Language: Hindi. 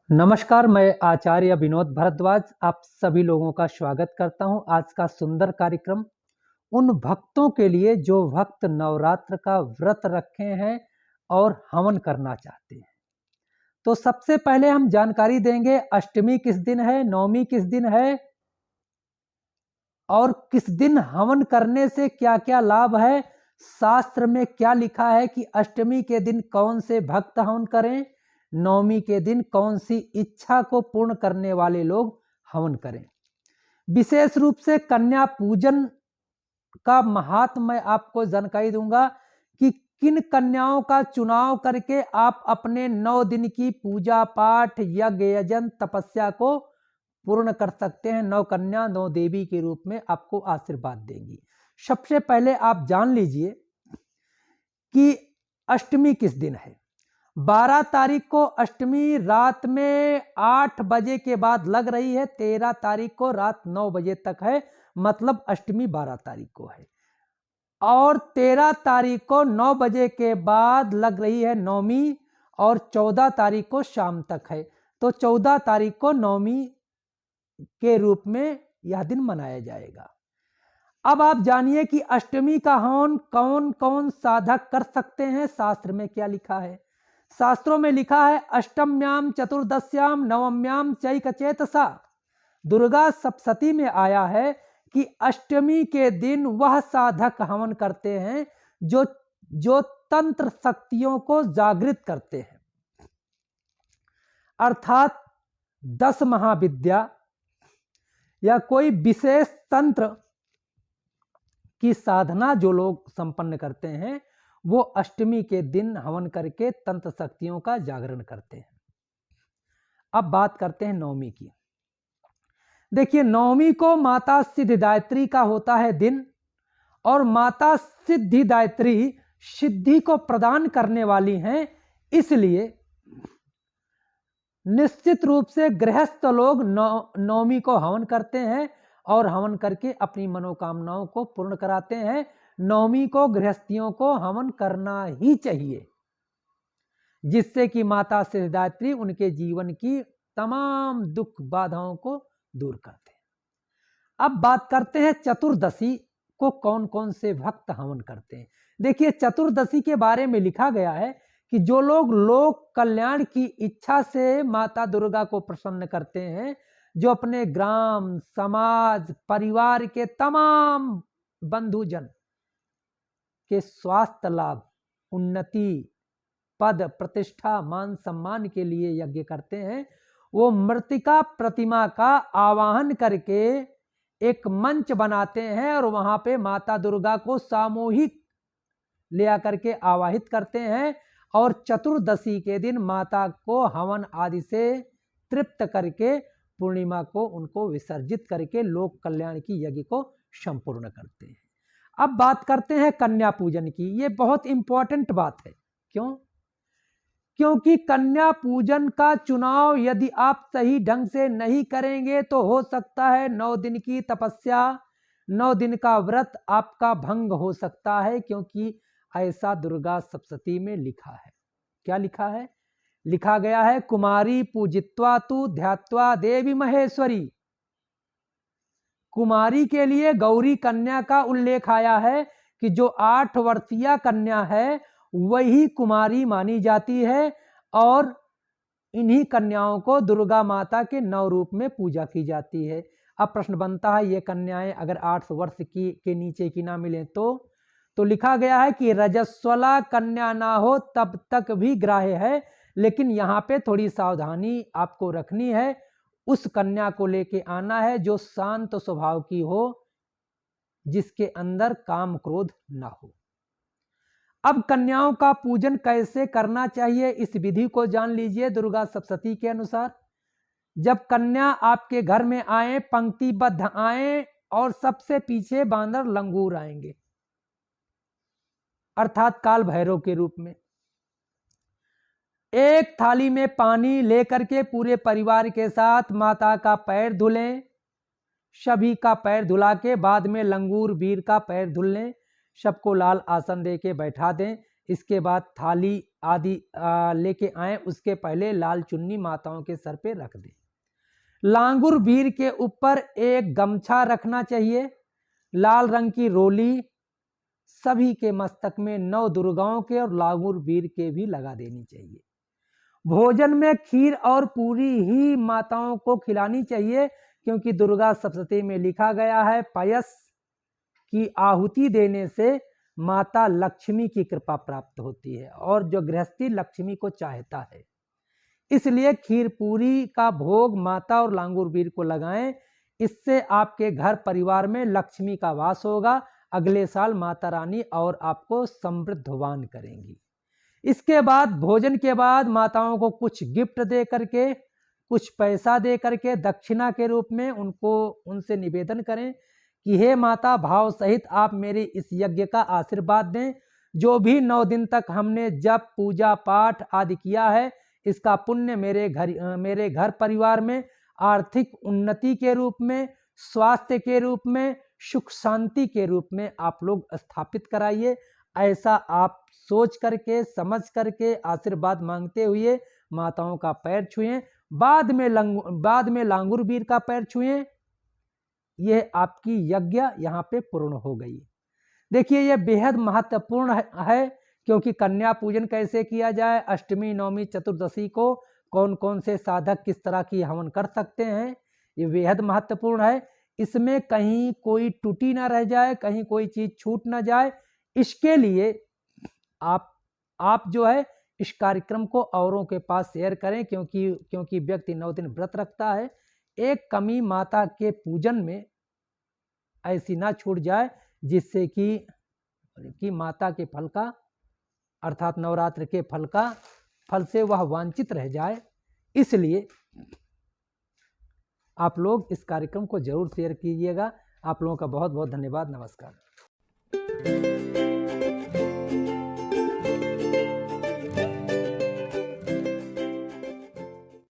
नमस्कार, मैं आचार्य विनोद भारद्वाज आप सभी लोगों का स्वागत करता हूं। आज का सुंदर कार्यक्रम उन भक्तों के लिए जो भक्त नवरात्र का व्रत रखे हैं और हवन करना चाहते हैं। तो सबसे पहले हम जानकारी देंगे अष्टमी किस दिन है, नवमी किस दिन है और किस दिन हवन करने से क्या-क्या लाभ है। शास्त्र में क्या लिखा है कि अष्टमी के दिन कौन से भक्त हवन करें, नवमी के दिन कौन सी इच्छा को पूर्ण करने वाले लोग हवन करें। विशेष रूप से कन्या पूजन का महात्म मैं आपको जानकारी दूंगा कि किन कन्याओं का चुनाव करके आप अपने 9 दिन की पूजा पाठ यज्ञ यजन तपस्या को पूर्ण कर सकते हैं। 9 कन्या 9 देवी के रूप में आपको आशीर्वाद देंगी। सबसे पहले आप जान लीजिए कि अष्टमी किस दिन है। 12 तारीख को अष्टमी रात में 8 बजे के बाद लग रही है। 13 तारीख को रात 9 बजे तक है, मतलब अष्टमी 12 तारीख को है। और 13 तारीख को 9 बजे के बाद लग रही है नवमी और 14 तारीख को शाम तक है। तो 14 तारीख को नवमी के रूप में यह दिन मनाया जाएगा। अब आप जानिए कि अष्टमी का हवन कौन कौन साधक कर सकते हैं। शास्त्र में क्या लिखा है। शास्त्रों में लिखा है अष्टम्याम चतुर्दश्याम नवम्याम चैकचेतसा। दुर्गा सप्तशती में आया है कि अष्टमी के दिन वह साधक हवन करते हैं जो तंत्र शक्तियों को जागृत करते हैं, अर्थात 10 महाविद्या या कोई विशेष तंत्र की साधना जो लोग संपन्न करते हैं वो अष्टमी के दिन हवन करके तंत्र शक्तियों का जागरण करते हैं। अब बात करते हैं नवमी की। देखिए, नवमी को माता सिद्धिदात्री का होता है दिन, और माता सिद्धिदात्री सिद्धि को प्रदान करने वाली हैं। इसलिए निश्चित रूप से गृहस्थ लोग नवमी को हवन करते हैं और हवन करके अपनी मनोकामनाओं को पूर्ण कराते हैं। नवमी को गृहस्थियों को हवन करना ही चाहिए, जिससे कि माता सिद्धिदात्री उनके जीवन की तमाम दुख बाधाओं को दूर करते हैं। अब बात करते हैं चतुर्दशी को कौन कौन से भक्त हवन करते हैं। देखिए, चतुर्दशी के बारे में लिखा गया है कि जो लोग लोक कल्याण की इच्छा से माता दुर्गा को प्रसन्न करते हैं, जो अपने ग्राम समाज परिवार के तमाम बंधुजन के स्वास्थ्य लाभ, उन्नति, पद प्रतिष्ठा मान सम्मान के लिए यज्ञ करते हैं, वो मृतिका प्रतिमा का आवाहन करके एक मंच बनाते हैं और वहां पे माता दुर्गा को सामूहिक ले आकर के आवाहित करते हैं और चतुर्दशी के दिन माता को हवन आदि से तृप्त करके पूर्णिमा को उनको विसर्जित करके लोक कल्याण की यज्ञ को संपूर्ण करते हैं। अब बात करते हैं कन्या पूजन की। ये बहुत इंपॉर्टेंट बात है। क्यों? क्योंकि कन्या पूजन का चुनाव यदि आप सही ढंग से नहीं करेंगे तो हो सकता है 9 दिन की तपस्या, 9 दिन का व्रत आपका भंग हो सकता है, क्योंकि ऐसा दुर्गा सप्तशती में लिखा है। क्या लिखा है? लिखा गया है कुमारी पूजित्वा तु ध्यात्वा देवी महेश्वरी। कुमारी के लिए गौरी कन्या का उल्लेख आया है कि जो 8 वर्षीय कन्या है वही कुमारी मानी जाती है, और इन्हीं कन्याओं को दुर्गा माता के 9 रूप में पूजा की जाती है। अब प्रश्न बनता है, ये कन्याएं अगर 8 वर्ष की के नीचे की ना मिले तो लिखा गया है कि रजस्वला कन्या ना हो तब तक भी ग्राह्य है, लेकिन यहाँ पे थोड़ी सावधानी आपको रखनी है। उस कन्या को लेके आना है जो शांत स्वभाव की हो, जिसके अंदर काम क्रोध ना हो। अब कन्याओं का पूजन कैसे करना चाहिए, इस विधि को जान लीजिए। दुर्गा सप्तशती के अनुसार जब कन्या आपके घर में आए, पंक्तिबद्ध आए और सबसे पीछे बांदर लंगूर आएंगे, अर्थात काल भैरव के रूप में। एक थाली में पानी लेकर के पूरे परिवार के साथ माता का पैर धुलें। सभी का पैर धुला के बाद में लंगूर वीर का पैर धुल लें। सबको लाल आसन दे के बैठा दें। इसके बाद थाली आदि लेके आए, उसके पहले लाल चुन्नी माताओं के सर पे रख दें। लांगुर बीर के ऊपर एक गमछा रखना चाहिए। लाल रंग की रोली सभी के मस्तक में नौ दुर्गाओं के और लांगुर बीर के भी लगा देनी चाहिए। भोजन में खीर और पूरी ही माताओं को खिलानी चाहिए, क्योंकि दुर्गा सप्तशती में लिखा गया है, पयस की आहुति देने से माता लक्ष्मी की कृपा प्राप्त होती है और जो गृहस्थी लक्ष्मी को चाहता है। इसलिए खीर पूरी का भोग माता और लांगुर बीर को लगाएं। इससे आपके घर परिवार में लक्ष्मी का वास होगा। अगले साल माता रानी और आपको समृद्धवान करेंगी। इसके बाद भोजन के बाद माताओं को कुछ गिफ्ट दे करके, कुछ पैसा दे करके दक्षिणा के रूप में उनसे निवेदन करें कि हे माता, भाव सहित आप मेरे इस यज्ञ का आशीर्वाद दें। जो भी 9 दिन तक हमने जप पूजा पाठ आदि किया है, इसका पुण्य मेरे घर परिवार में आर्थिक उन्नति के रूप में, स्वास्थ्य के रूप में, सुख शांति के रूप में आप लोग स्थापित कराइए। ऐसा आप सोच करके समझ करके आशीर्वाद मांगते हुए माताओं का पैर छुएं। बाद में लांगुर बीर का पैर छुएं। यह आपकी यज्ञ यहाँ पे पूर्ण हो गई। देखिए, यह बेहद महत्वपूर्ण है, क्योंकि कन्या पूजन कैसे किया जाए, अष्टमी नवमी चतुर्दशी को कौन कौन से साधक किस तरह की हवन कर सकते हैं, ये बेहद महत्वपूर्ण है। इसमें कहीं कोई त्रुटि ना रह जाए, कहीं कोई चीज छूट ना जाए, इसके लिए आप जो है इस कार्यक्रम को औरों के पास शेयर करें, क्योंकि व्यक्ति 9 दिन व्रत रखता है। एक कमी माता के पूजन में ऐसी ना छूट जाए जिससे कि माता के फल का, अर्थात नवरात्र के फल से वह वांछित रह जाए। इसलिए आप लोग इस कार्यक्रम को जरूर शेयर कीजिएगा। आप लोगों का बहुत बहुत धन्यवाद। नमस्कार।